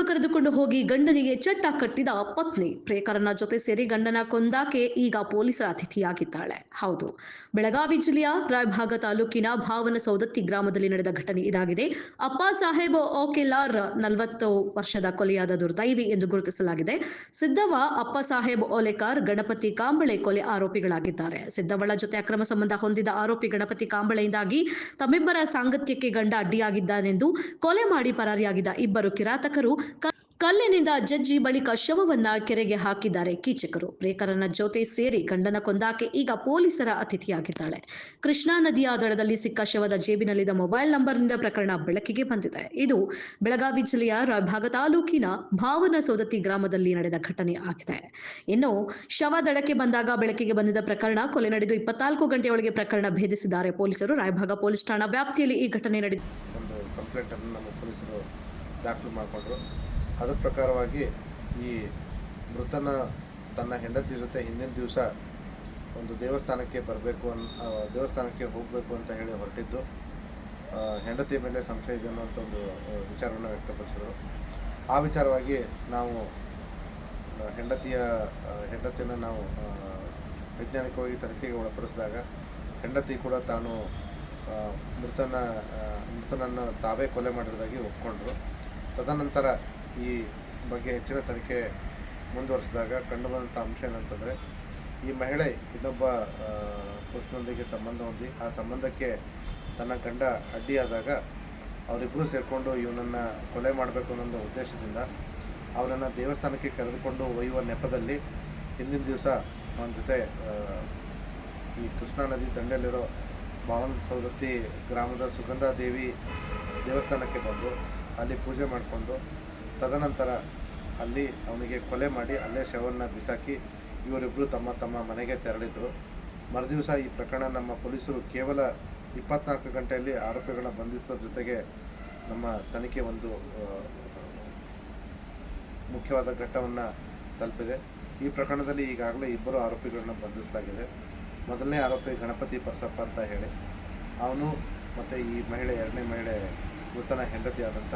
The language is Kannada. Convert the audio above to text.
ಕರೆದುಕೊಂಡು ಹೋಗಿ ಗಂಡನಿಗೆ ಚಟ್ಟ ಕಟ್ಟಿದ ಪತ್ನಿ ಪ್ರೇಕರನ ಜೊತೆ ಸೇರಿ ಗಂಡನ ಕೊಂದಾಕೆ ಈಗ ಪೊಲೀಸರ ಅತಿಥಿಯಾಗಿದ್ದಾಳೆ. ಹೌದು, ಬೆಳಗಾವಿ ಜಿಲ್ಲೆಯ ರಾಯಭಾಗ ತಾಲೂಕಿನ ಭಾವನ ಸೌದತ್ತಿ ಗ್ರಾಮದಲ್ಲಿ ನಡೆದ ಘಟನೆ ಇದಾಗಿದೆ. ಅಪ್ಪ ಸಾಹೇಬ್ ಓಕೆಲಾರ್ 40 ವರ್ಷದ ಕೊಲೆಯಾದ ದುರ್ದೈವಿ ಎಂದು ಗುರುತಿಸಲಾಗಿದೆ. ಸಿದ್ದವ್ವ, ಅಪ್ಪ ಸಾಹೇಬ್ ಓಲೆಕಾರ್, ಗಣಪತಿ ಕಾಂಬಳೆ ಕೊಲೆ ಆರೋಪಿಗಳಾಗಿದ್ದಾರೆ. ಸಿದ್ದವ್ವಳ ಜೊತೆ ಅಕ್ರಮ ಸಂಬಂಧ ಹೊಂದಿದ ಆರೋಪಿ ಗಣಪತಿ ಕಾಂಬಳೆಯಿಂದಾಗಿ ತಮ್ಮಿಬ್ಬರ ಸಾಂಗತ್ಯಕ್ಕೆ ಗಂಡ ಅಡ್ಡಿಯಾಗಿದ್ದಾನೆಂದು ಕೊಲೆ ಮಾಡಿ ಪರಾರಿಯಾಗಿದ್ದ ಇಬ್ಬರು ಕಿರಾತಕರು ಕಲ್ಲಿನಿಂದ ಜಜ್ಜಿ ಬಳಿಕ ಶವವನ್ನ ಕೆರೆಗೆ ಹಾಕಿದ್ದಾರೆ ಕೀಚಕರು. ಪ್ರೇಕರನ ಜೊತೆ ಸೇರಿ ಗಂಡನ ಕೊಂದಾಕೆ ಈಗ ಪೊಲೀಸರ ಅತಿಥಿಯಾಗಿದ್ದಾಳೆ. ಕೃಷ್ಣಾ ನದಿಯ ದಡದಲ್ಲಿ ಸಿಕ್ಕ ಶವದ ಜೇಬಿನಲ್ಲಿದ್ದ ಮೊಬೈಲ್ ನಂಬರ್ನಿಂದ ಪ್ರಕರಣ ಬೆಳಕಿಗೆ ಬಂದಿದೆ. ಇದು ಬೆಳಗಾವಿ ಜಿಲ್ಲೆಯ ರಾಯಭಾಗ ತಾಲೂಕಿನ ಭಾವನ ಸೌದತ್ತಿ ಗ್ರಾಮದಲ್ಲಿ ನಡೆದ ಘಟನೆ ಆಗಿದೆ. ಇನ್ನು ಶವ ದಡಕ್ಕೆ ಬಂದಾಗ ಬೆಳಕಿಗೆ ಬಂದಿದ್ದ ಪ್ರಕರಣ ಕೊಲೆ ನಡೆದು 24 ಗಂಟೆಯೊಳಗೆ ಪ್ರಕರಣ ಭೇದಿಸಿದ್ದಾರೆ ಪೊಲೀಸರು. ರಾಯಭಾಗ ಪೊಲೀಸ್ ಠಾಣಾ ವ್ಯಾಪ್ತಿಯಲ್ಲಿ ಈ ಘಟನೆ ನಡೆದಿದೆ. ಒಂದು ಕಂಪ್ಲೇಂಟ್ ಅನ್ನು ನಮ್ಮ ಪೊಲೀಸರು ದಾಖಲು ಮಾಡಿಕೊಂಡ್ರು. ಅದರ ಪ್ರಕಾರವಾಗಿ ಈ ಮೃತನ ತನ್ನ ಹೆಂಡತಿ ಜೊತೆ ಹಿಂದಿನ ದಿವಸ ಒಂದು ದೇವಸ್ಥಾನಕ್ಕೆ ದೇವಸ್ಥಾನಕ್ಕೆ ಹೋಗಬೇಕು ಅಂತ ಹೇಳಿ ಹೊರಟಿದ್ದು, ಹೆಂಡತಿಯ ಮೇಲೆ ಸಂಶಯ ಇದೆ ಅನ್ನೋಂಥ ಒಂದು ವಿಚಾರವನ್ನು ವ್ಯಕ್ತಪಡಿಸಿದರು. ಆ ವಿಚಾರವಾಗಿ ನಾವು ಹೆಂಡತಿಯನ್ನು ನಾವು ವೈಜ್ಞಾನಿಕವಾಗಿ ತನಿಖೆಗೆ ಒಳಪಡಿಸಿದಾಗ ಹೆಂಡತಿ ಕೂಡ ತಾನು ಮೃತನನ್ನು ತಾವೇ ಕೊಲೆ ಮಾಡಿರೋದಾಗಿ ಒಪ್ಕೊಂಡ್ರು. ತದನಂತರ ಈ ಬಗ್ಗೆ ಹೆಚ್ಚಿನ ತನಿಖೆ ಮುಂದುವರಿಸಿದಾಗ ಕಂಡುಬಂದಂಥ ಅಂಶ ಏನಂತಂದರೆ, ಈ ಮಹಿಳೆ ಇನ್ನೊಬ್ಬ ಪುರುಷನೊಂದಿಗೆ ಸಂಬಂಧ ಹೊಂದಿ ಆ ಸಂಬಂಧಕ್ಕೆ ತನ್ನ ಗಂಡ ಅಡ್ಡಿಯಾದಾಗ ಅವರಿಬ್ಬರು ಸೇರಿಕೊಂಡು ಇವನನ್ನು ಕೊಲೆ ಮಾಡಬೇಕು ಅನ್ನೋ ಉದ್ದೇಶದಿಂದ ಅವರನ್ನು ದೇವಸ್ಥಾನಕ್ಕೆ ಕರೆದುಕೊಂಡು ಒಯ್ಯುವ ನೆಪದಲ್ಲಿ ಹಿಂದಿನ ದಿವಸ ಅವನ ಜೊತೆ ಈ ಕೃಷ್ಣಾ ನದಿ ದಂಡೆಯಲ್ಲಿರೋ ಭಾವನ ಸೌದತ್ತಿ ಗ್ರಾಮದ ಸುಗಂಧಾದೇವಿ ದೇವಸ್ಥಾನಕ್ಕೆ ಬಂದು ಅಲ್ಲಿ ಪೂಜೆ ಮಾಡಿಕೊಂಡು ತದನಂತರ ಅಲ್ಲಿ ಅವನಿಗೆ ಕೊಲೆ ಮಾಡಿ ಅಲ್ಲೇ ಶವವನ್ನು ಬಿಸಾಕಿ ಇವರಿಬ್ಬರು ತಮ್ಮ ಮನೆಗೆ ತೆರಳಿದರು. ಮರುದಿವಸ ಈ ಪ್ರಕರಣ ನಮ್ಮ ಪೊಲೀಸರು ಕೇವಲ 24 ಗಂಟೆಯಲ್ಲಿ ಆರೋಪಿಗಳನ್ನ ಬಂಧಿಸೋದ್ರ ಜೊತೆಗೆ ನಮ್ಮ ತನಿಖೆ ಒಂದು ಮುಖ್ಯವಾದ ಘಟ್ಟವನ್ನು ತಲುಪಿದೆ. ಈ ಪ್ರಕರಣದಲ್ಲಿ ಈಗಾಗಲೇ ಇಬ್ಬರು ಆರೋಪಿಗಳನ್ನ ಬಂಧಿಸಲಾಗಿದೆ. ಮೊದಲನೇ ಆರೋಪಿ ಗಣಪತಿ ಪರಸಪ್ಪ ಅಂತ ಹೇಳಿ ಅವನು ಮತ್ತು ಈ ಮಹಿಳೆ, ಎರಡನೇ ಮಹಿಳೆ ಮೃತನ ಹೆಂಡತಿ ಆದಂಥ